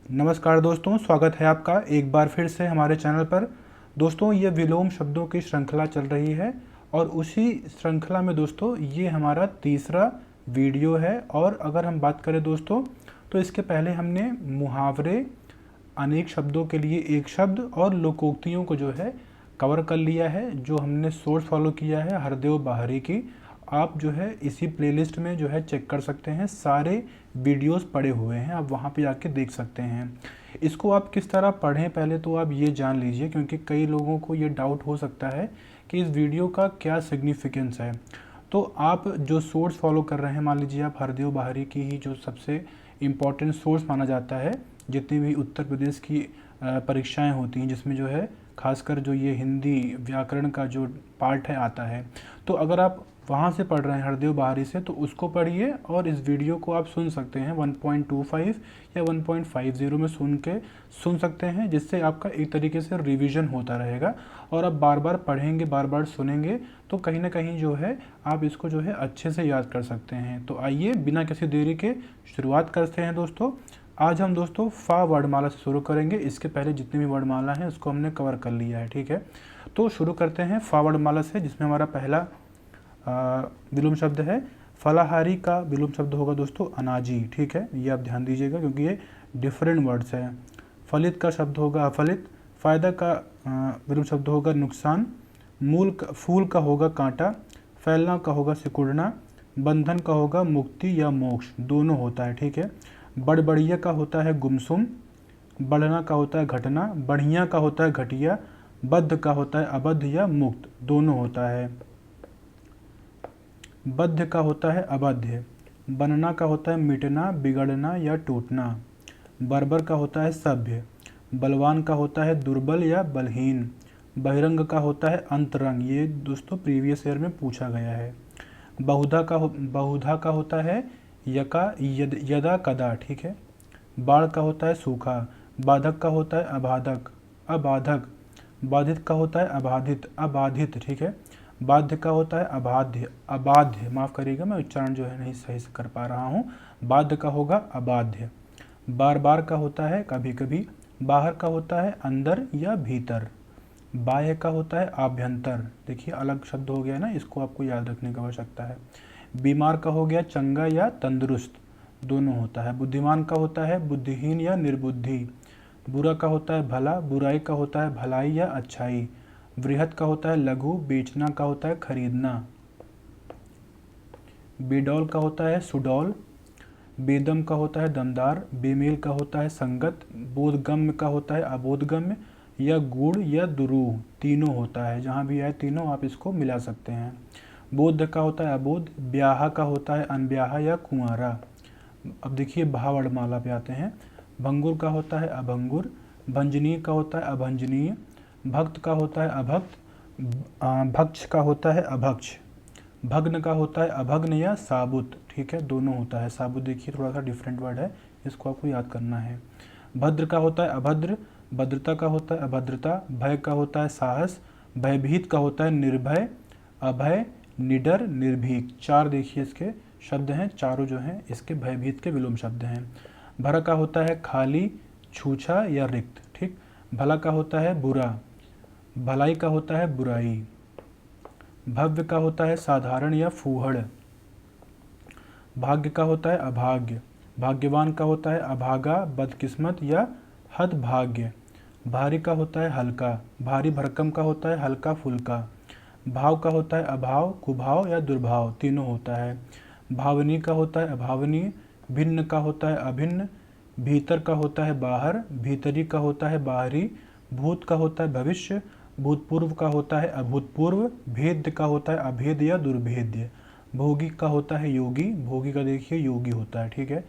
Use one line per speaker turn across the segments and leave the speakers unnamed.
नमस्कार दोस्तों, स्वागत है आपका एक बार फिर से हमारे चैनल पर। दोस्तों, ये विलोम शब्दों की श्रृंखला चल रही है और उसी श्रृंखला में दोस्तों ये हमारा तीसरा वीडियो है। और अगर हम बात करें दोस्तों, तो इसके पहले हमने मुहावरे, अनेक शब्दों के लिए एक शब्द और लोकोक्तियों को जो है कवर कर लिया है, जो हमने सोर्स फॉलो किया है हरदेव बाहरी की। आप जो है इसी प्लेलिस्ट में जो है चेक कर सकते हैं, सारे वीडियोस पड़े हुए हैं, आप वहाँ पे जाके देख सकते हैं। इसको आप किस तरह पढ़ें पहले तो आप ये जान लीजिए, क्योंकि कई लोगों को ये डाउट हो सकता है कि इस वीडियो का क्या सिग्निफिकेंस है। तो आप जो सोर्स फॉलो कर रहे हैं, मान लीजिए आप हरदेव बाहरी की ही जो सबसे इम्पॉर्टेंट सोर्स माना जाता है, जितनी भी उत्तर प्रदेश की परीक्षाएं होती हैं, जिसमें जो है खासकर जो ये हिंदी व्याकरण का जो पार्ट है आता है, तो अगर आप वहाँ से पढ़ रहे हैं हरदेव बाहरी से, तो उसको पढ़िए और इस वीडियो को आप सुन सकते हैं 1.25 या 1.50 में सुन सकते हैं, जिससे आपका एक तरीके से रिवीजन होता रहेगा। और आप बार बार पढ़ेंगे, बार बार सुनेंगे, तो कहीं ना कहीं जो है आप इसको जो है अच्छे से याद कर सकते हैं। तो आइए बिना किसी देरी के शुरुआत करते हैं दोस्तों। आज हम दोस्तों फा वर्णमाला से शुरू करेंगे। इसके पहले जितनी भी वर्णमाला हैं उसको हमने कवर कर लिया है, ठीक है। तो शुरू करते हैं फा वर्णमाला से, जिसमें हमारा पहला विलोम शब्द है फलाहारी का विलोम शब्द होगा दोस्तों अनाजी, ठीक है। ये आप ध्यान दीजिएगा क्योंकि ये डिफरेंट वर्ड्स हैं। फलित का शब्द होगा अफलित। फायदा का विलोम शब्द होगा नुकसान। फूल का होगा कांटा। फैलना का होगा सिकुड़ना। बंधन का होगा मुक्ति या मोक्ष, दोनों होता है, ठीक है। बड़बड़िया का होता है गुमसुम। बढ़ना का होता है घटना। बढ़िया का होता है घटिया। बद्ध का होता है अबद्ध या मुक्त, दोनों होता है। बद्ध का होता है अबाध्य। बनना का होता है मिटना, बिगड़ना या टूटना। बर्बर का होता है सभ्य। बलवान का होता है दुर्बल या बलहीन। बहिरंग का होता है अंतरंग, ये दोस्तों प्रीवियस ईयर में पूछा गया है। बहुधा का होता है यदा कदा, ठीक है। बाढ़ का होता है सूखा। बाधक का होता है अबाधक। बाधित का होता है अबाधित, ठीक है। बाध्य का होता है अबाध्य, माफ़ करिएगा मैं उच्चारण जो है नहीं सही से कर पा रहा हूँ। बाध्य का होगा अबाध्य। बार बार का होता है कभी कभी। बाहर का होता है अंदर या भीतर। बाह्य का होता है आभ्यंतर, देखिए अलग शब्द हो गया ना, इसको आपको याद रखने की आवश्यकता है। बीमार का हो गया चंगा या तंदुरुस्त, दोनों होता है। बुद्धिमान का होता है बुद्धिहीन या निर्बुद्धि। बुरा का होता है भला। बुराई का होता है भलाई या अच्छाई। बृहत का होता है लघु। बेचना का होता है खरीदना। बेडौल का होता है सुडौल। बेदम का होता है दमदार। बेमेल का होता है संगत। बोधगम्य का होता है अबोधगम्य या गूढ़ या दुरूह, तीनों होता है। जहाँ भी आए तीनों आप इसको मिला सकते हैं। बोध का होता है अबोध। ब्याह का होता है अनब्याहा या कुंवारा। अब देखिए भा वर्णमाला पे आते हैं। भंगुर का होता है अभंगुर। भंजनीय का होता है अभंजनीय। भक्त का होता है अभक्त। भक्ष का होता है अभक्ष। भग्न का होता है अभग्न या साबुत, ठीक है, दोनों होता है। साबुत देखिए थोड़ा सा डिफरेंट वर्ड है, इसको आपको याद करना है। भद्र का होता है अभद्र। भद्रता का होता है अभद्रता। भय का होता है साहस। भयभीत का होता है निर्भय। अभय, निडर, निर्भीक, चार देखिए इसके शब्द हैं, चारों जो हैं इसके भयभीत के विलोम शब्द हैं। भर का होता है खाली, छूछा या रिक्त, ठीक। भला का होता है बुरा। भलाई का होता है बुराई। भव्य का होता है साधारण या फूहड़। भाग्य का होता है अभाग्य। भाग्यवान का होता है अभागा, बदकिस्मत या हतभाग्य। भारी का होता है हल्का। भारी भरकम का होता है हल्का फुल्का। भाव का होता है अभाव, कुभाव या दुर्भाव, तीनों होता है। भावनीय का होता है अभावनीय। भिन्न का होता है अभिन्न। भीतर का होता है बाहर। भीतरी का होता है बाहरी। भूत का होता है भविष्य। भूतपूर्व का होता है अभूतपूर्व। भेद्य का होता है अभेद या दुर्भेद्य। भोगी का होता है योगी। भोगी का देखिए योगी होता है, ठीक है।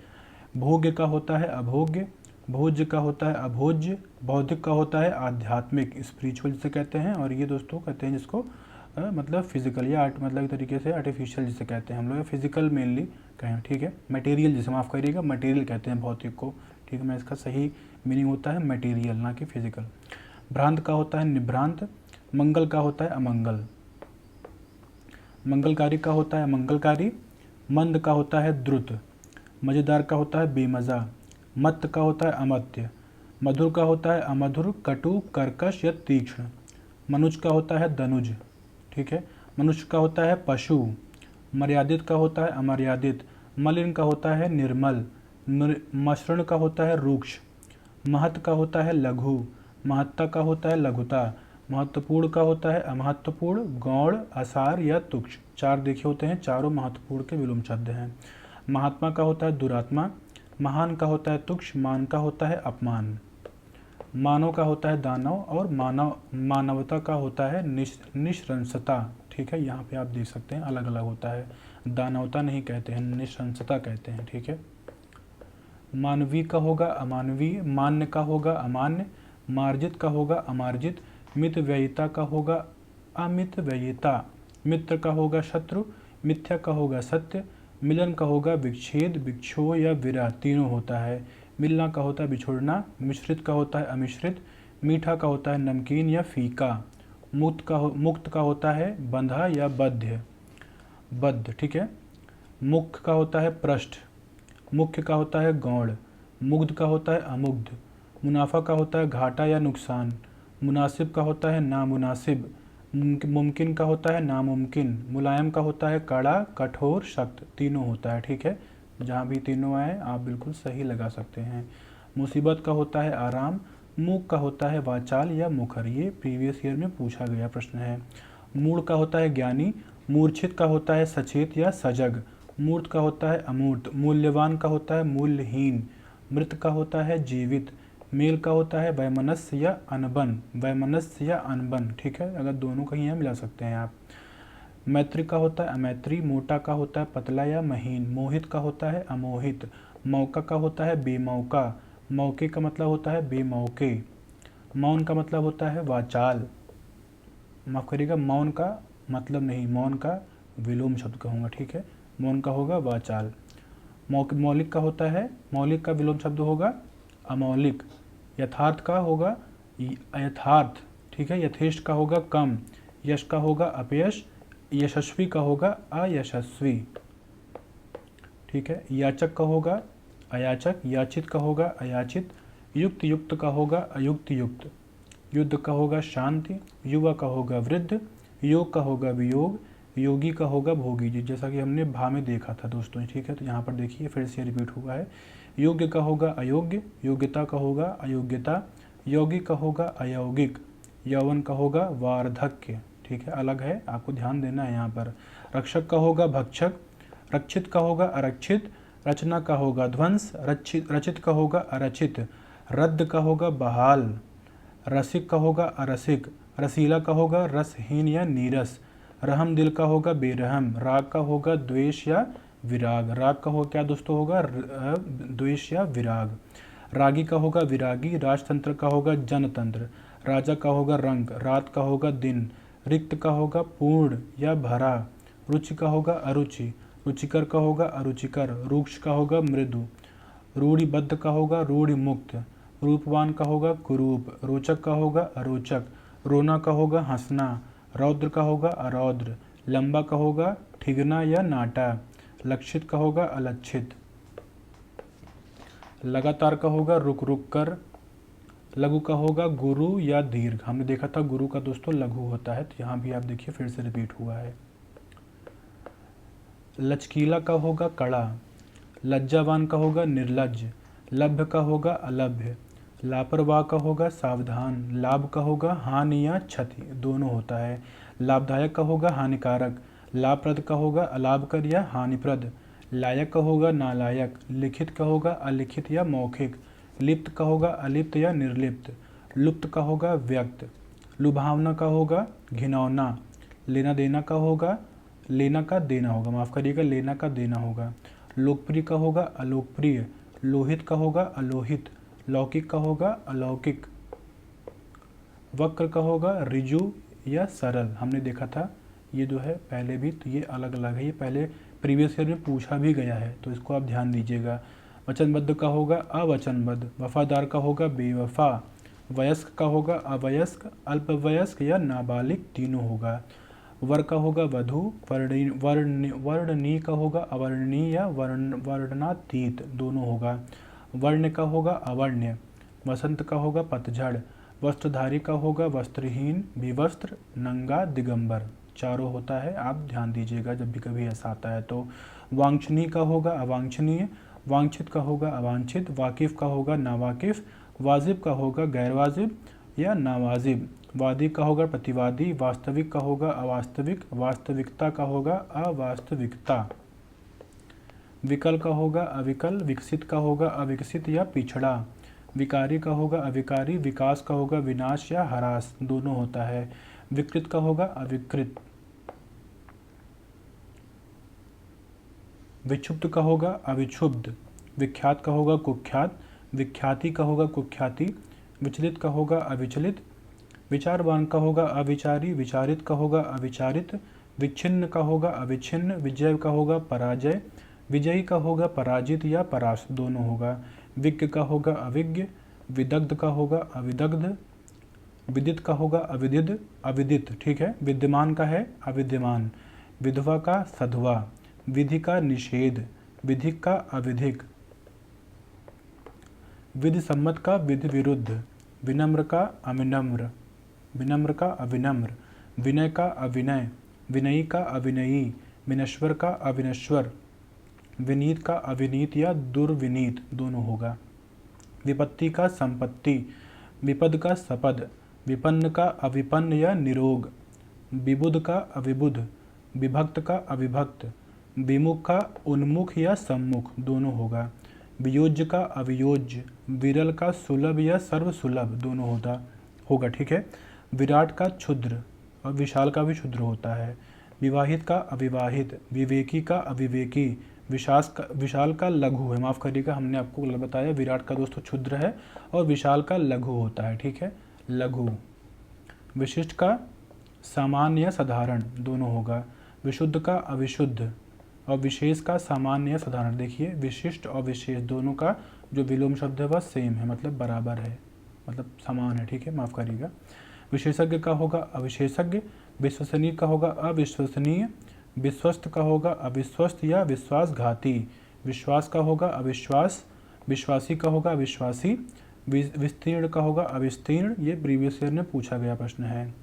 भोग्य का होता है अभोग्य। भोज्य का होता है अभोज्य। बौद्धिक का होता है आध्यात्मिक, स्पिरिचुअल जिसे कहते हैं। और ये दोस्तों कहते हैं जिसको मतलब फिजिकल या आर्ट, मतलब एक तरीके से आर्टिफिशियल जिसे कहते हैं हम लोग, फिजिकल मेनली कहें, ठीक है। मटेरियल जिसे माफ़ करिएगा, मटेरियल कहते हैं भौतिक को, ठीक है। मैं इसका सही मीनिंग होता है मटेरियल, ना कि फिजिकल। भ्रांत का होता है निभ्रांत। मंगल का होता है अमंगल। मंगलकारी का होता है अमंगलकारी। मंद का होता है द्रुत। मज़ेदार का होता है बेमज़ा। मत्त का होता है अमत्य, मधुर का होता है अमधुर, कटु, कर्कश या तीक्ष्ण। मनुज का होता है दनुज, ठीक है। मनुष्य का होता है पशु। मर्यादित का होता है अमर्यादित। मलिन का होता है निर्मल। मसृण का होता है रूक्ष। महत का होता है लघु। महत्ता का होता है लघुता। महत्वपूर्ण का होता है अमहत्वपूर्ण, गौण, असार या तुक्ष। चार देखे होते हैं, चारों महत्वपूर्ण के विलोम शब्द हैं। महात्मा का होता है दुरात्मा। महान का होता है तुक्ष। मान का होता है अपमान। मानव का होता है दानव और मानवता का होता है निशंसता, ठीक है। यहाँ पे आप देख सकते हैं अलग अलग होता है, दानवता नहीं कहते हैं, निशंसता कहते हैं, ठीक है। मानवीय का होगा अमानवीय। मान्य का होगा अमान्य। मार्जित का होगा अमार्जित। मितव्ययिता का होगा अमितव्ययिता। मित्र का होगा शत्रु। मिथ्या का होगा सत्य। मिलन का होगा विच्छेद, विक्षोह या विरह, तीनों होता है। मिलना का होता है बिछुड़ना। मिश्रित का होता है अमिश्रित। मीठा का होता है नमकीन या फीका। मुक्त का होता है बंधा या बद्ध, ठीक है। मुख्य का होता है पृष्ठ। मुख्य का होता है गौण। मुग्ध का होता है अमुग्ध। मुनाफा का होता है घाटा या नुकसान। मुनासिब का होता है नामुनासिब। मुमकिन का होता है नामुमकिन। मुलायम का होता है कड़ा, कठोर, सख्त, तीनों होता है, ठीक है। जहाँ भी तीनों आए आप बिल्कुल सही लगा सकते हैं। मुसीबत का होता है आराम। मूक का होता है वाचाल या मुखर, ये प्रीवियस ईयर में पूछा गया प्रश्न है। मूढ़ का होता है ज्ञानी। मूर्छित का होता है सचेत या सजग। मूर्त का होता है अमूर्त। मूल्यवान का होता है मूल्यहीन। मृत का होता है जीवित। मेल का होता है वैमनस्य या अनबन। वैमनस्य या अनबन, ठीक है। अगर दोनों कहीं यहाँ मिला सकते हैं आप। मैत्री का होता है अमैत्री। मोटा का होता है पतला या महीन। मोहित का होता है अमोहित। मौका का होता है बेमौका। मौके का मतलब होता है बेमौके। मौन का मतलब होता है वाचाल। माफ करिएगा, मौन का मतलब नहीं, मौन का विलोम शब्द कहूँगा, ठीक है। मौन का होगा वाचाल। मौलिक का होता है, मौलिक का विलोम शब्द होगा अमौलिक। यथार्थ का होगा यथार्थ, ठीक है। यथेष्ट का होगा कम। यश का होगा अपयश। यशस्वी का होगा अयशस्वी, ठीक है। याचक का होगा अयाचक। याचित का होगा अयाचित। युक्त का होगा अयुक्त युक्त। युद्ध का होगा शांति। युवा का होगा वृद्ध। योग का होगा वियोग। योगी का होगा भोगी जी, जैसा कि हमने भा में देखा था दोस्तों, ठीक है। तो यहाँ पर देखिए फिर से रिपीट हुआ है। योग्य का होगा अयोग्य। योग्यता का होगा अयोग्यता। योगी का होगा अयौगिक। यौवन का होगा वार्धक्य, ठीक है, अलग है, आपको ध्यान देना है यहाँ पर। रक्षक का होगा भक्षक। रक्षित का होगा अरक्षित। रचना का होगा ध्वंस। रचित का होगा अरचित। रद्द का होगा बहाल। रसिक का होगा अरसिक। रसीला का होगा रसहीन या नीरस। रहम दिल का होगा बेरहम। राग का होगा द्वेष या विराग। राग का हो क्या दोस्तों होगा द्वेष या विराग। रागी का होगा विरागी। राजतंत्र का होगा जनतंत्र। राजा का होगा रंग। रात का होगा दिन। रिक्त का होगा पूर्ण या भरा। रुचि का होगा अरुचि। रुचिकर का होगा अरुचिकर। रूक्ष का होगा मृदु। रूढ़िबद्ध का होगा रूढ़ि मुक्त। रूपवान का होगा कुरूप। रोचक का होगा अरोचक। रोना का होगा हंसना। रौद्र का होगा अरौद्र। लंबा का होगा ठिगना या नाटा। लक्षित का होगा अलक्षित। लगातार का होगा रुक रुक कर। लघु का होगा गुरु या दीर्घ। हमने देखा था गुरु का दोस्तों लघु होता है, तो यहाँ भी आप देखिए फिर से रिपीट हुआ है। लचकीला का होगा कड़ा। लज्जावान का होगा निर्लज्ज। लभ्य का होगा अलभ्य। लापरवाह का होगा सावधान। लाभ का होगा हानि या क्षति, दोनों होता है। लाभदायक का होगा हानिकारक। लाभप्रद का होगा अलाभकर या हानिप्रद। लायक का होगा नालायक। लिखित का होगा अलिखित या मौखिक। लिप्त का होगा अलिप्त या निर्लिप्त। लुप्त का होगा व्यक्त। लुभावना का होगा घिनौना। लेना देना का होगा लेना का देना होगा, माफ़ करिएगा, लेना का देना होगा। लोकप्रिय का होगा अलोकप्रिय। लोहित का होगा अलोहित। लौकिक का होगा अलौकिक। वक्र का होगा ऋजु या सरल, हमने देखा था ये जो है पहले भी, तो ये अलग अलग है, ये पहले प्रीवियस ईयर में पूछा भी गया है, तो इसको आप ध्यान दीजिएगा। वचनबद्ध का होगा अवचनबद्ध। वफादार का होगा बेवफा। वयस्क का होगा अवयस्क। अल्पवयस्क या नाबालिग, तीनों होगा। वर का होगा वधु। वर्णनीय का होगा अवर्णनीय या वर्णनातीत, दोनों होगा। वर्ण का होगा अवर्ण्य, वसंत का होगा पतझड़, वस्त्रधारी का होगा वस्त्रहीन, विवस्त्र, नंगा, दिगंबर। चारों होता है, आप ध्यान दीजिएगा जब भी कभी ऐसा आता है तो। वांछनीय का होगा अवांछनीय, वांछित का होगा अवांछित, वाकिफ का होगा नावाकिफ, वाजिब का होगा गैरवाजिब या नावाजिब, वादी का होगा प्रतिवादी, वास्तविक का होगा अवास्तविक, वास्तविकता का होगा अवास्तविकता, विकल का होगा अविकल, विकसित का होगा अविकसित या पिछड़ा, विकारी का होगा अविकारी, विकास का होगा विनाश या ह्रास, दोनों होता है। विकृत का होगा अविकृत, विक्षुब्ध का होगा अविक्षुब्ध, विख्यात का होगा कुख्यात, विख्याति का होगा कुख्याति, विचलित का होगा अविचलित, विचारवान का होगा अविचारी, विचारित का होगा अविचारित, विच्छिन्न का होगा अविच्छिन्न, विजय का होगा पराजय, विजयी का होगा पराजित या परास्त, दोनों होगा। विज्ञ का होगा अविज्ञ, विदग्ध का होगा अविदग्ध, विदित का होगा अविदित अविदित, ठीक है। विद्यमान का है अविद्यमान, विधवा का सधवा, विधि का निषेध, विधिक का अविधिक, विधि सम्मत का विधि विरुद्ध, विनम्र का अविनम्र, विनम्र का अविनम्र, विनय का अविनय, विनयी का अविनयी, विनश्वर का अविनश्वर, विनीत का अविनीत या दुर्विनीत, दोनों होगा। विपत्ति का संपत्ति, विपद का सपद, विपन्न का अविपन्न या निरोग, विबुध का अविबुध, विभक्त का अविभक्त, विमुख का उन्मुख या सम्मुख, दोनों होगा। वियोज्य का अवियोज्य, विरल का सुलभ या सर्वसुलभ, दोनों होगा, ठीक है। विराट का क्षुद्र और विशाल का भी क्षुद्र होता है। विवाहित का अविवाहित, विवेकी का अविवेकी, विशाल का लघु है, माफ़ करिएगा हमने आपको गलत बताया, विराट का दोस्तों क्षुद्र है और विशाल का लघु होता है, ठीक है, लघु। विशिष्ट का सामान्य या साधारण, दोनों होगा। विशुद्ध का अविशुद्ध और विशेष का सामान्य या साधारण। देखिए विशिष्ट और विशेष दोनों का जो विलोम शब्द है वह सेम है, मतलब बराबर है, मतलब समान है, ठीक है, माफ़ करिएगा। विशेषज्ञ का होगा अविशेषज्ञ, विश्वसनीय का होगा अविश्वसनीय, विश्वस्त का होगा अविश्वस्त या विश्वासघाती, विश्वास का होगा अविश्वास, विश्वासी का होगा अविश्वासी, विस्तीर्ण का होगा अविस्तीर्ण, ये प्रीवियस ईयर में पूछा गया प्रश्न है।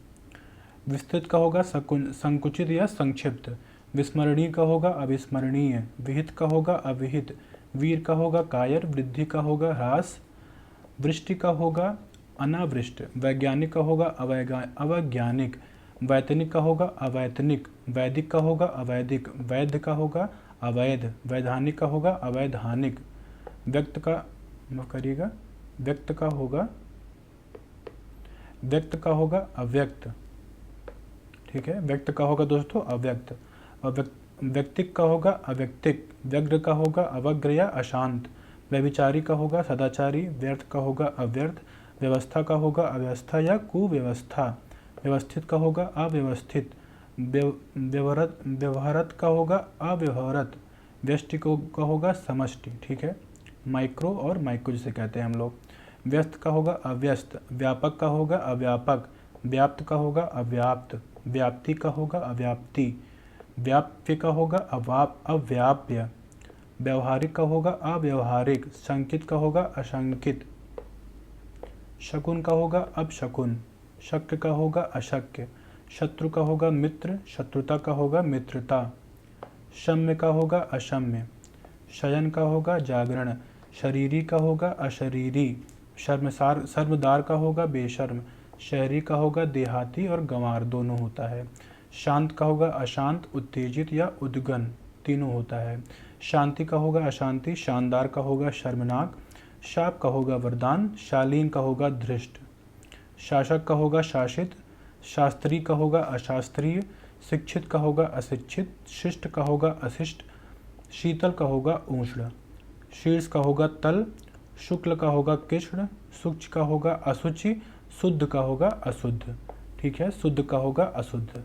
विस्तृत का होगा संकुचित या संक्षिप्त, विस्मरणीय का होगा अविस्मरणीय, विहित का होगा अविहित, वीर का होगा कायर, वृद्धि का होगा ह्रास, वृष्टि का होगा अनावृष्ट, वैज्ञानिक का होगा अवैज्ञानिक, वैतनिक का होगा अवैतनिक, वैदिक का होगा अवैदिक, वैध का होगा अवैध, वैधानिक का होगा अवैधानिक, व्यक्त का करिएगा व्यक्त का होगा अव्यक्त, ठीक है, व्यक्त का होगा दोस्तों अव्यक्त, और व्यक्तिक का होगा अव्यक्तिक, व्यग्र का होगा अवग्र या अशांत, व्यभिचारी का होगा सदाचारी, व्यर्थ का होगा अव्यर्थ, व्यवस्था का होगा अव्यवस्था या कुव्यवस्था, व्यवस्थित का होगा अव्यवस्थित, व्यवहारत का होगा अव्यवहारत, व्यष्टि का होगा समष्टि, ठीक है, माइक्रो और माइक्रो जिसे कहते हैं हम लोग। व्यस्त का होगा अव्यस्त, व्यापक का होगा अव्यापक, व्याप्त का होगा अव्याप्त, व्याप्ति का होगा अव्याप्ति, व्याप्य का होगा अव्याप्य, व्यवहारिक का होगा अव्यवहारिक, शंकित का होगा अशंकित, शकुन का होगा अपशकुन, शक्य का होगा अशक्य, शत्रु का होगा मित्र, शत्रुता का होगा मित्रता, शम्य का होगा अशम्य, शयन का होगा जागरण, शरीरी का होगा अशरीरी, शर्मदार का होगा बेशर्म, शहरी का होगा देहाती और गंवार, दोनों होता है। शांत का होगा अशांत, उत्तेजित या उद्गन, तीनों होता है। शांति का होगा अशांति, शानदार का होगा शर्मनाक, शाप का होगा वरदान, शालीन का होगा धृष्ट, शासक का होगा शासित, शास्त्री का होगा अशास्त्रीय, शिक्षित का होगा अशिक्षित, शिष्ट का होगा अशिष्ट, शीतल का होगा उष्ण, शीर्ष का होगा तल, शुक्ल का होगा कृष्ण, सूक्ष्म का होगा असुचि, शुद्ध का होगा अशुद्ध, ठीक है, शुद्ध का होगा अशुद्ध,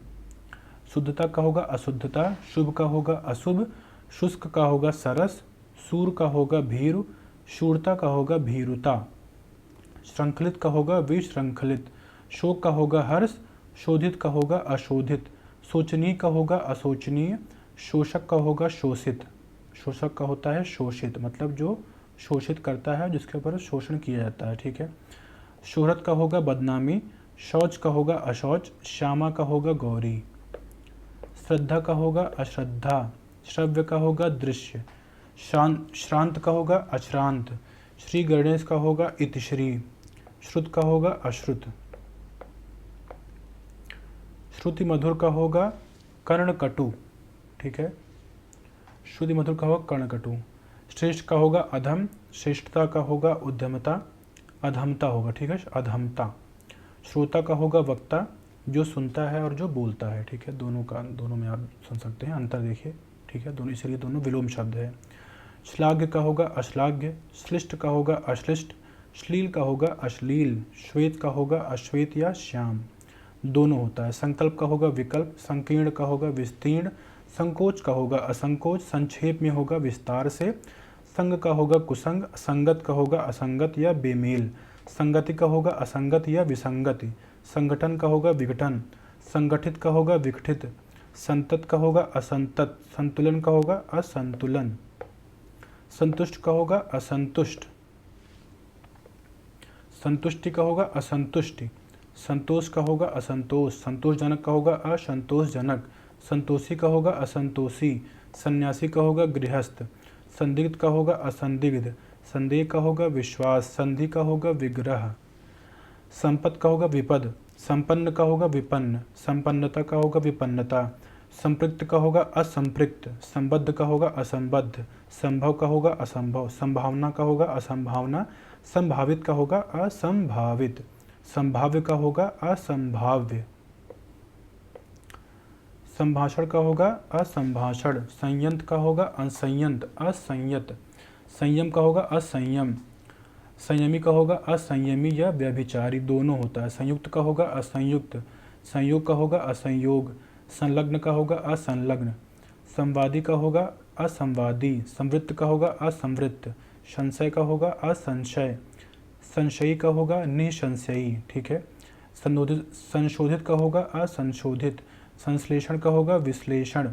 शुद्धता का होगा अशुद्धता, शुभ का होगा अशुभ, शुष्क का होगा सरस, सूर का होगा भीरु, शूरता का होगा भीरुता, श्रृंखलित का होगा विश्रृंखलित, शोक का होगा हर्ष, शोधित का होगा अशोधित, शोचनीय का होगा अशोचनीय, शोषक का होगा शोषित, शोषक का होता है शोषित, मतलब जो शोषित करता है, जिसके ऊपर शोषण किया जाता है, ठीक है। शोहरत का होगा बदनामी, शौच का होगा अशौच, श्यामा का होगा गौरी, श्रद्धा का होगा अश्रद्धा, श्रव्य का होगा दृश्य, श्रांत का होगा अश्रांत, श्री गणेश का होगा इतिश्री, श्रुत का होगा अश्रुत, श्रुति मधुर का होगा कर्णकटु, ठीक है। श्रुति मधुर का होगा कर्णकटु। श्रेष्ठ का होगा अधम, श्रेष्ठता का होगा उद्यमता, अधमता होगा, ठीक है, अधमता। श्रोता का होगा वक्ता, जो सुनता है और जो बोलता है, ठीक है। दोनों में आप सुन सकते हैं, अंतर देखिए, ठीक है, दोनों, इसलिए दोनों विलोम शब्द है। श्लाघ्य का होगा अश्लाघ्य, श्लिष्ट का होगा अश्लिष्ट, श्लील का होगा अश्लील, श्वेत का होगा अश्वेत या श्याम, दोनों होता है। संकल्प का होगा विकल्प, संकीर्ण का होगा विस्तीर्ण, संकोच का होगा असंकोच, संक्षेप में होगा विस्तार से, संग का होगा कुसंग, संगत का होगा असंगत या बेमेल, संगति का होगा असंगत या विसंगति, संगठन का होगा विघटन, संगठित का होगा विघटित, संतत का होगा असंतत, संतुलन का होगा असंतुलन, संतुष्ट का होगा असंतुष्ट, संतुष्टि का होगा असंतुष्टि, संतोष का होगा असंतोष, संतोषजनक का होगा असंतोषजनक, संतोषी का होगा असंतोषी, सन्यासी का होगा गृहस्थ, संदिग्ध का होगा असंदिग्ध, संदेह का होगा विश्वास, संधि का होगा विग्रह, संपत का होगा विपद, संपन्न का होगा विपन्न, संपन्नता का होगा विपन्नता, संपृक्त का होगा असंपृक्त, संबद्ध का होगा असंबद्ध, संभव का होगा असंभव, संभावना का होगा असंभावना, संभावित का होगा असंभावित, संभाव्य का होगा असंभाव्य, संभाषण का होगा असंभाषण, संयंत्र का होगा असंयंत असंयत, संयम का होगा असंयम, संयमी का होगा असंयमी या व्यभिचारी, दोनों होता है। संयुक्त का होगा असंयुक्त, संयोग का होगा असंयोग, संलग्न का होगा असंलग्न, संवादी का होगा असंवादी, संवृत्त का होगा असंवृत्त, संशय का होगा असंशय, संशयी का होगा निसंशयी, ठीक है। संशोधित का होगा असंशोधित, संश्लेषण का होगा विश्लेषण,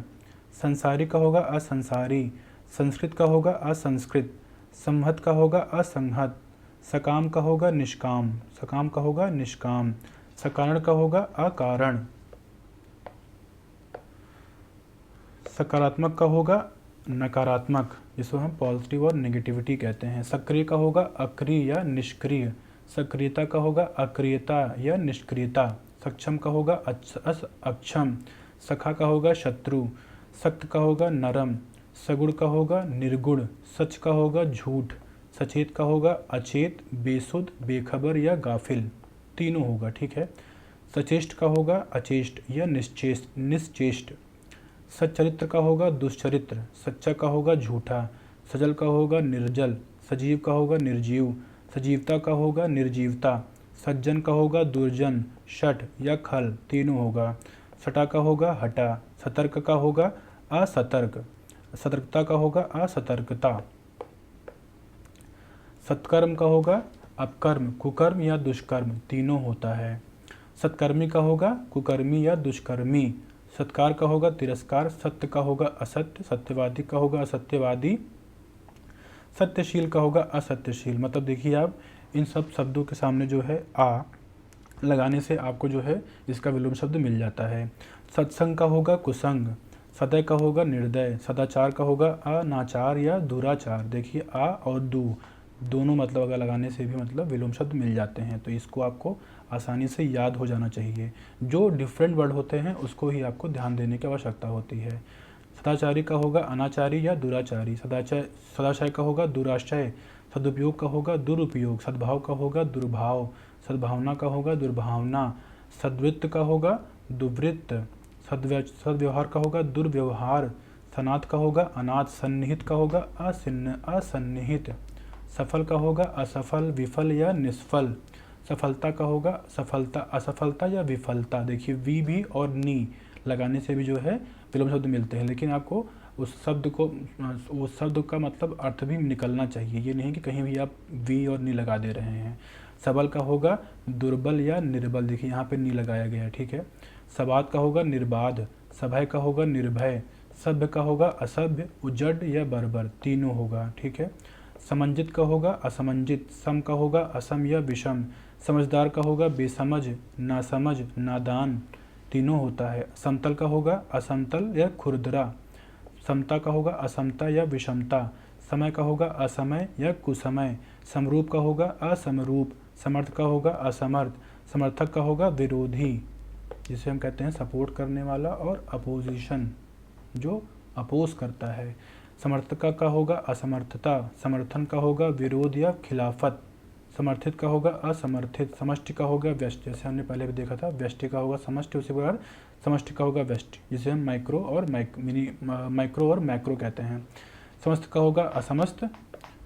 संसारी का होगा असंसारी, संस्कृत का होगा असंस्कृत, संहत का होगा असंहत, सकाम का होगा निष्काम, सकाम का होगा निष्काम, सकारण का होगा अकारण, सकारात्मक का होगा नकारात्मक, जिसको हम पॉजिटिव और नेगेटिविटी कहते हैं। सक्रिय का होगा अक्रिय या निष्क्रिय, सक्रियता का होगा अक्रियता या निष्क्रियता, सक्षम का होगा अक्षम, सखा का होगा शत्रु, सक्त का होगा नरम, सगुण का होगा निर्गुण, सच का होगा झूठ, सचेत का होगा अचेत, बेसुध, बेखबर या गाफिल, तीनों होगा, ठीक है। सचेष्ट का होगा अचेष्ट या निश्चेष्ट, सच्चरित्र का होगा दुष्चरित्र, सच्चा का होगा झूठा, सजल का होगा निर्जल, सजीव का होगा निर्जीव, सजीवता का होगा निर्जीवता, सज्जन का होगा दुर्जन, शठ या खल, तीनों होगा। सटा का होगा हटा, सतर्क का होगा असतर्क, सतर्कता का होगा असतर्कता, सत्कर्म का होगा अपकर्म, कुकर्म या दुष्कर्म, तीनों होता है। सत्कर्मी का होगा कुकर्मी या दुष्कर्मी, सत्कार का होगा तिरस्कार, सत्य का होगा असत्य, सत्यवादी का होगा असत्यवादी, सत्यशील का होगा असत्यशील। मतलब देखिए आप इन सब शब्दों के सामने जो है आ लगाने से आपको जो है इसका विलोम शब्द मिल जाता है। सत्संग का होगा कुसंग, सदय का होगा निर्दय, सदाचार का होगा अनाचार या दुराचार। देखिए आ और दोनों मतलब अगर लगाने से भी मतलब विलोम शब्द मिल जाते हैं, तो इसको आपको आसानी से याद हो जाना चाहिए। जो डिफरेंट वर्ड होते हैं उसको ही आपको ध्यान देने की आवश्यकता होती है। सदाचारी का होगा अनाचारी या दुराचारी, सदाशय का होगा दुराशय, सदुपयोग का होगा दुरुपयोग, सद्भाव का होगा दुर्भाव, सद्भावना का होगा दुर्भावना, सद्वृत्त का होगा दुवृत्त, सद्व्यवहार का होगा दुर्व्यवहार, सनाथ का होगा अनाथ, सन्निहित का होगा असन्निहित, सफल का होगा असफल, विफल या निष्फल, सफलता का होगा सफलता, असफलता या विफलता। देखिए वी भी और नी लगाने से भी जो है विलोम शब्द मिलते हैं, लेकिन आपको उस शब्द का मतलब अर्थ भी निकलना चाहिए। ये नहीं कि कहीं भी आप वी और नी लगा दे रहे हैं। सबल का होगा दुर्बल या निर्बल, देखिए यहाँ पे नी लगाया गया है, ठीक है। सबाद का होगा निर्बाध, सभय का होगा निर्भय, सभ्य का होगा असभ्य, उजड़ या बर्बर, तीनों होगा, ठीक है। समंजित का होगा असमंजित, सम का होगा असम या विषम, समझदार का होगा बेसमझ, नासमझ, नादान, तीनों होता है। समतल का होगा असमतल या खुरदरा, समता का होगा असमता या विषमता, समय का होगा असमय या कुसमय, समरूप का होगा असमरूप, समर्थ का होगा असमर्थ, समर्थक का होगा विरोधी, जिसे हम कहते हैं सपोर्ट करने वाला, और अपोजिशन जो अपोज करता है। समर्थक का होगा असमर्थता, समर्थन का होगा विरोध या खिलाफत, समर्थित का होगा असमर्थित, समष्टि का होगा व्यष्टि, जैसे हमने पहले भी देखा था, व्यष्टि का होगा समष्टि, उसी प्रकार समष्टि का होगा व्यष्टि, जिसे हम माइक्रो और मैक्रो कहते हैं। समस्त का होगा असमस्त,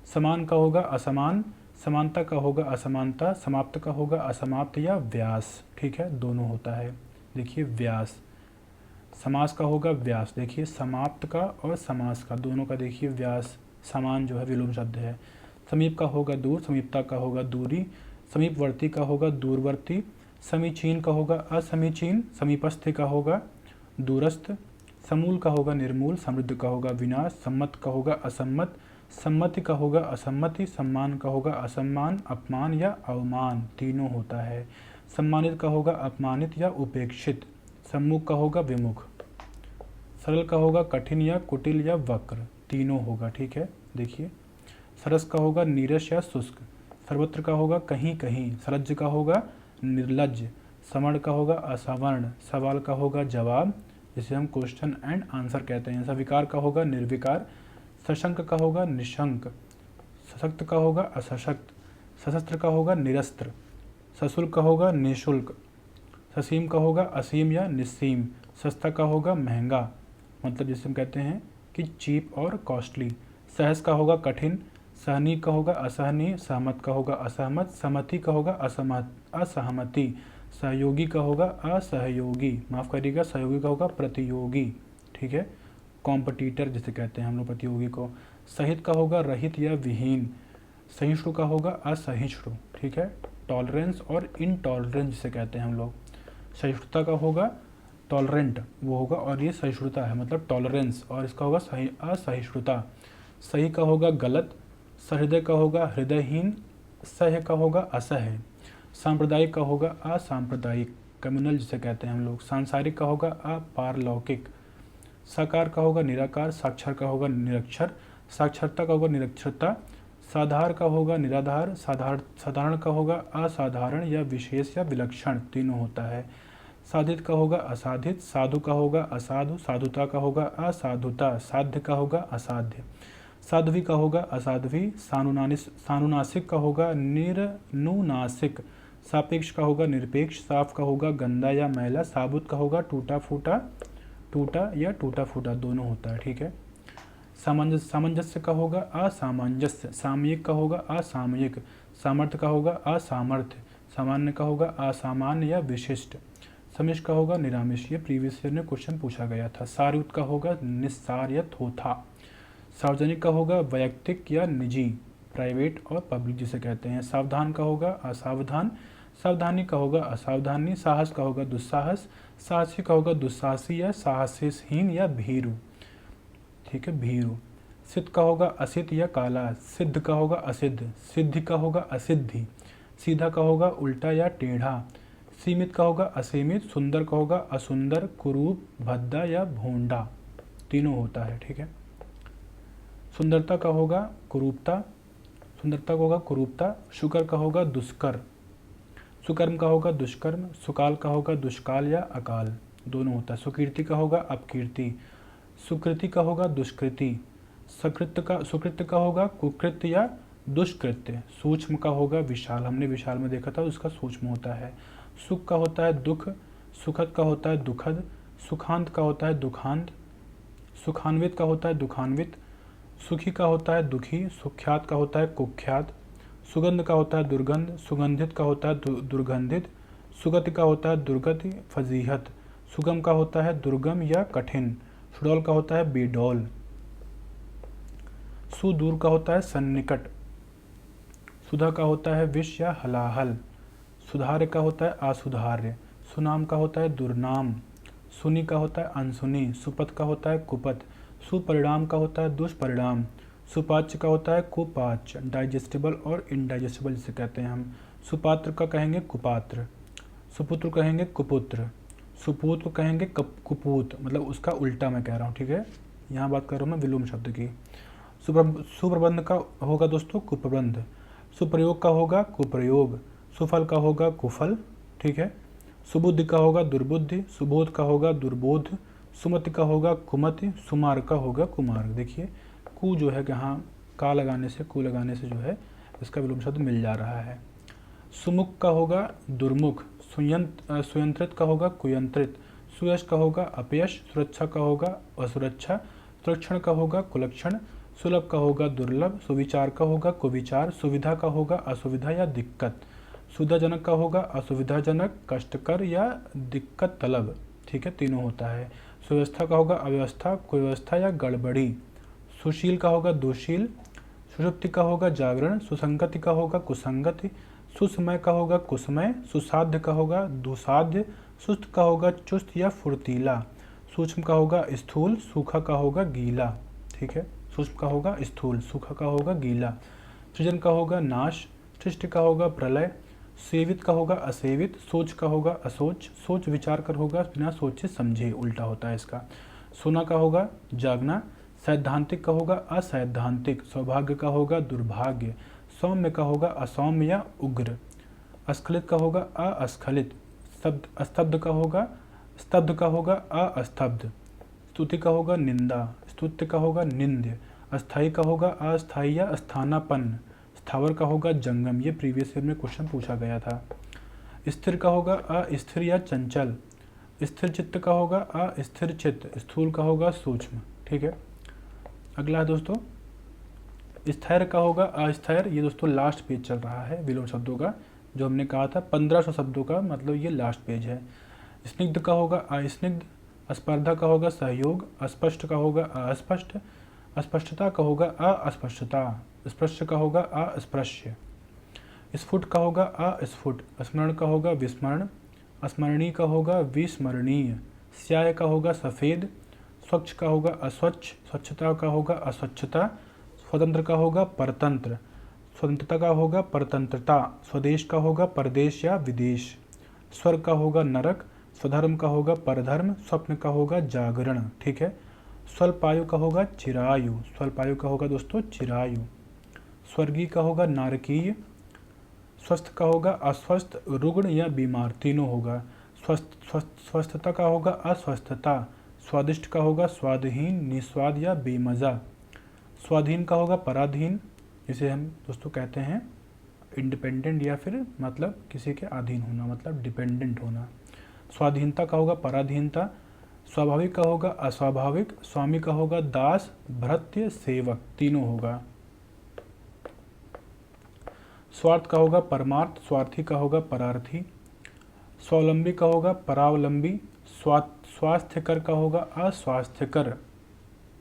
समान का होगा असमान, समानता का होगा असमानता, समाप्त का होगा असमाप्त या व्यास। ठीक है, दोनों होता है। देखिए व्यास, समास का होगा व्यास, देखिए समाप्त का और समास का दोनों का देखिए व्यास समान जो है विलोम शब्द है। समीप का होगा दूर, समीपता का होगा दूरी, समीपवर्ती का होगा दूरवर्ती, समीचीन का होगा असमीचीन, समीपस्थ का होगा दूरस्थ, समूल का होगा निर्मूल, समृद्ध का होगा विनाश, सम्मत का होगा असम्मत, सम्मति का होगा असम्मति, सम्मान का होगा असम्मान, अपमान या अवमान, तीनों होता है। सम्मानित का होगा अपमानित या उपेक्षित, सम्मुख का होगा विमुख, सरल का होगा कठिन या कुटिल या वक्र, तीनों होगा। ठीक है, देखिए सरस का होगा नीरस या शुष्क, सर्वत्र का होगा कहीं कहीं, सरज का होगा निर्लज, सवर्ण का होगा असवर्ण, सवाल का होगा जवाब, जिसे हम क्वेश्चन एंड आंसर कहते हैं। सविकार का होगा निर्विकार, सशंक का होगा निशंक, सशक्त का होगा असशक्त, सशस्त्र का होगा निरस्त्र, सशुल्क का होगा निःशुल्क, ससीम का होगा असीम या निस्सीम, सस्ता का होगा महंगा, मतलब जिसे हम कहते हैं कि चीप और कॉस्टली, सहज का होगा कठिन, सहनीय का होगा असहनीय, सहमत का होगा असहमत, सहमति का होगा असहमति, सहयोगी का होगा असहयोगी, माफ़ करिएगा सहयोगी का होगा प्रतियोगी। ठीक है, कॉम्पिटिटर जिसे कहते हैं हम लोग प्रतियोगी को। सहित का होगा रहित या विहीन, सहिष्णु का होगा असहिष्णु। ठीक है, टॉलरेंस और इनटॉलरेंस जिसे कहते हैं हम लोग। सहिष्णुता का होगा टॉलरेंट वो होगा, और ये सहिष्णुता है मतलब टॉलरेंस, और इसका होगा असहिष्णुता। सही का होगा गलत, सहृदय का होगा हृदयहीन, सह्य का होगा असह्य, सांप्रदायिक का होगा असांप्रदायिक, कम्युनल जिसे कहते हैं हम लोग। सांसारिक का होगा अपारलौकिक, साकार का होगा निराकार, साक्षर का होगा निरक्षर, साक्षरता का होगा निरक्षरता, साधार का होगा निराधार, साधारण का होगा असाधारण या विशेष या विलक्षण, तीनों होता है। साधित का होगा असाधित, साधु का होगा असाधु, साधुता का होगा असाधुता, साध्य का होगा असाध्य, साध्वी का होगा असाध्वी, सानुनासिक का होगा निर्नुनासिक, सापेक्ष का होगा निरपेक्ष, साफ का होगा गंदा या मैला, साबुत का होगा टूटा फूटा, टूटा या टूटा फूटा, दोनों होता है। ठीक है, सामंजस्य का होगा असामंजस्य, सामयिक का होगा असामयिक, सामर्थ्य का होगा असामर्थ्य, सामान्य का होगा असामान्य या विशिष्ट, समिश का होगा निरामिष, ये प्रीवियस ईयर में क्वेश्चन पूछा गया था। सारयुक्त का होगा निस्सार या थोथा, सार्वजनिक का होगा वैयक्तिक या निजी, प्राइवेट और पब्लिक जिसे कहते हैं। सावधान का होगा असावधान, सावधानी का होगा असावधानी, साहस का होगा दुस्साहस, साहसी का होगा दुस्साहसी या साहसहीन या भीरु। ठीक है, भीरु। सिद्ध का होगा असिद्ध या काला, सिद्ध का होगा असिद्ध, सिद्धि का होगा असिद्धि, सीधा का होगा उल्टा या टेढ़ा, सीमित का होगा असीमित, सुंदर का होगा असुंदर, कुरूप, भद्दा या भोंडा, तीनों होता है। ठीक है, सुंदरता का होगा कुरूपता, सुंदरता का होगा कुरूपता, शुकर का होगा दुष्कर, सुकर्म का होगा दुष्कर्म, सुकाल का होगा दुष्काल या अकाल, दोनों होता है। सुकीर्ति का होगा अपकीर्ति, सुकृति का होगा दुष्कृति, सुकृत्य का होगा कुकृत्य या दुष्कृत्य, सूक्ष्म का होगा विशाल, हमने विशाल में देखा था उसका सूक्ष्म होता है। सुख का होता है दुख, सुखद का होता है दुखद, सुखांत का होता है दुखांत, सुखान्वित का होता है दुखान्वित, सुखी का होता है दुखी, सुख्यात का होता है कुख्यात, सुगंध का होता है दुर्गंध, सुगंधित का होता है दुर्गंधित, सुगति का होता है दुर्गति, फजीहत, सुगम का होता है दुर्गम या कठिन, सुडौल का होता है बेडौल, सुदूर का होता है सन्निकट, सुधा का होता है विष या हलाहल, सुधार्य का होता है असुधार्य, सुनाम का होता है दुर्नाम, सुनी का होता है अनसुनी, सुपथ का होता है कुपथ, सुपरिणाम का होता है दुष्परिणाम, सुपाच्य का होता है कुपाच्य, डाइजेस्टिबल और इनडाइजेस्टिबल जिसे कहते हैं हम। सुपात्र का कहेंगे कुपात्र, सुपुत्र कहेंगे कुपुत्र, सुपूत को कहेंगे कुपूत, मतलब उसका उल्टा मैं कह रहा हूँ, ठीक है। यहाँ बात कर रहा हूँ मैं विलोम शब्द की। सुप्रबंध का होगा दोस्तों कुप्रबंध, सुप्रयोग का होगा कुप्रयोग, सुफल का होगा कुफल, ठीक है। सुबुद्धि का होगा दुर्बुद्धि, सुबोध का होगा दुर्बोध, सुमति का होगा कुमति, सुमार्ग का होगा कुमार्ग। देखिए कु जो है यहाँ का लगाने से, कु लगाने से जो है इसका विलोम शब्द मिल जा रहा है। सुमुख का होगा दुर्मुख, सुयंत्रित का होगा कुयंत्रित, सुयश का होगा अपयश, सुरक्षा का होगा असुरक्षा, सुलक्षण का होगा कुलक्षण, सुलभ का होगा दुर्लभ, सुविचार का होगा कुविचार, सुविधा का होगा असुविधा या दिक्कत, सुविधाजनक का होगा असुविधाजनक, कष्टकर या दिक्कत तलब, ठीक है, तीनों होता है। सुव्यवस्था का होगा अव्यवस्था, कुव्यवस्था या गड़बड़ी, सुशील का होगा दुशील, सुषुप्ति का होगा जागरण, सुसंगति का होगा कुसंगति, सुसमय का होगा कुसमय, सुसाध्य का होगा दुसाध्य, सुस्त का होगा चुस्त या फुर्तीला, सूक्ष्म का होगा स्थूल, सूखा का होगा गीला, ठीक है, सूक्ष्म का होगा स्थूल, सूखा का होगा गीला, सृजन का होगा नाश, सृष्टि का होगा प्रलय, सेवित का होगा असेवित, सोच का होगा असोच, सोच विचार कर होगा बिना सोचे समझे, उल्टा होता है इसका। सोना का होगा जागना, सैद्धांतिक का होगा असैद्धांतिक, सौभाग्य का होगा दुर्भाग्य, सौम्य का होगा असौम्य या उग्र, अस्खलित का होगा अस्खलित, स्तब्ध का होगा स्तब्ध का होगा अस्तब्ध, स्तुति का होगा निंदा, स्तुत्य का होगा निंद्य, अस्थाई का होगा अस्थाई या स्थानापन्न, स्थावर का होगा जंगम, ये प्रीवियस ईयर में क्वेश्चन पूछा गया था। स्थिर का होगा अस्थिर या चंचल, स्थिर चित्त का होगा अस्थिर चित्त, स्थूल का होगा सूक्ष्म, ठीक है। अगला है दोस्तों स्थैर्य का होगा अस्थैर्य, ये दोस्तों लास्ट पेज चल रहा है विलोम शब्दों का, जो हमने कहा था 1500 शब्दों का, मतलब ये लास्ट पेज है। स्निग्ध का होगा अस्निग्ध, स्पर्धा का होगा सहयोग, अस्पष्ट का होगा अस्पष्ट, अस्पष्टता का होगा अस्पष्टता, स्पृश्य का होगा अस्पृश्य, स्फुट का होगा अस्फुट, स्मरण का होगा विस्मरण, स्मरणीय का होगा विस्मरणीय, स्याय का होगा सफ़ेद, स्वच्छ का होगा अस्वच्छ, स्वच्छता का होगा अस्वच्छता, स्वतंत्र का होगा परतंत्र, स्वतंत्रता का होगा परतंत्रता, स्वदेश का होगा परदेश या विदेश, स्वर्ग का होगा नरक, स्वधर्म का होगा परधर्म, स्वप्न का होगा जागरण, ठीक है। स्वल्पायु का होगा चिरायु, स्वल्पायु का होगा दोस्तों चिरायु, स्वर्गीय का होगा नारकीय, स्वस्थ का होगा अस्वस्थ, रुग्ण या बीमार, तीनों होगा। स्वस्थता का होगा अस्वस्थता, स्वादिष्ट का होगा स्वादहीन, निस्वाद या बेमज़ा, स्वाधीन का होगा पराधीन, जिसे हम दोस्तों कहते हैं इंडिपेंडेंट या फिर मतलब किसी के अधीन होना, मतलब डिपेंडेंट होना। स्वाधीनता का होगा पराधीनता, स्वाभाविक का होगा अस्वाभाविक, स्वामी का होगा दास, भृत्य सेवक, तीनों होगा। स्वार्थ का होगा परमार्थ, स्वार्थी का होगा परार्थी, स्वावलंबी का होगा परावलंबी, स्वास्थ्यकर का होगा अस्वास्थ्यकर,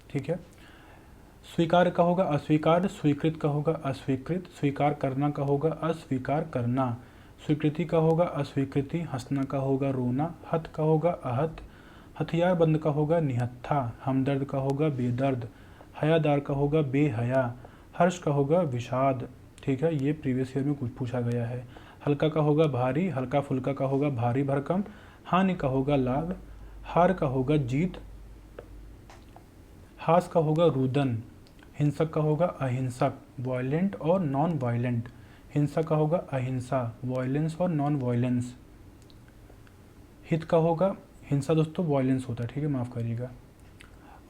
ठीक है। स्वीकार का होगा अस्वीकार, स्वीकृत का होगा अस्वीकृत, स्वीकार करना का होगा अस्वीकार करना, स्वीकृति का होगा अस्वीकृति, हंसना का होगा रोना, हत का होगा आहत, हथियार बंद का होगा निहत्था, हमदर्द का होगा बेदर्द, हयादार का होगा बेहया, हर्ष का होगा विषाद, ठीक है, ये प्रीवियस ईयर में कुछ पूछा गया है। हल्का का होगा भारी, हल्का फुल्का का होगा भारी भरकम, हानि का होगा लाभ, हार का होगा जीत, हास का होगा रुदन, हिंसक का होगा अहिंसक, वायलेंट और नॉन वायलेंट, हिंसा का होगा अहिंसा, वायलेंस और नॉन वायलेंस, हित का होगा, हिंसा दोस्तों वायलेंस होता है, ठीक है, माफ़ करिएगा,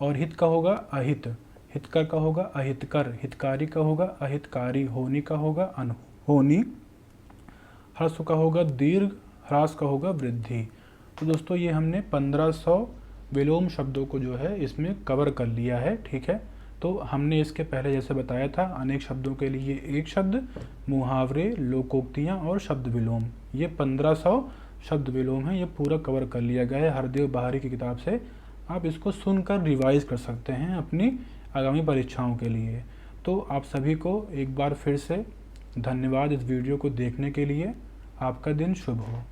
और हित का होगा अहित, हितकर का होगा अहितकर, हितकारी का होगा अहितकारी, होनी का होगा अनहोनी, ह्रस्व का होगा दीर्घ, ह्रास का होगा वृद्धि। तो दोस्तों ये हमने 1500 विलोम शब्दों को जो है इसमें कवर कर लिया है, ठीक है। तो हमने इसके पहले जैसे बताया था अनेक शब्दों के लिए एक शब्द, मुहावरे, लोकोक्तियाँ और शब्द विलोम, ये 1500 शब्द विलोम हैं, ये पूरा कवर कर लिया गया है हरदेव बहारी की किताब से। आप इसको सुनकर रिवाइज कर सकते हैं अपनी आगामी परीक्षाओं के लिए। तो आप सभी को एक बार फिर से धन्यवाद इस वीडियो को देखने के लिए। आपका दिन शुभ हो।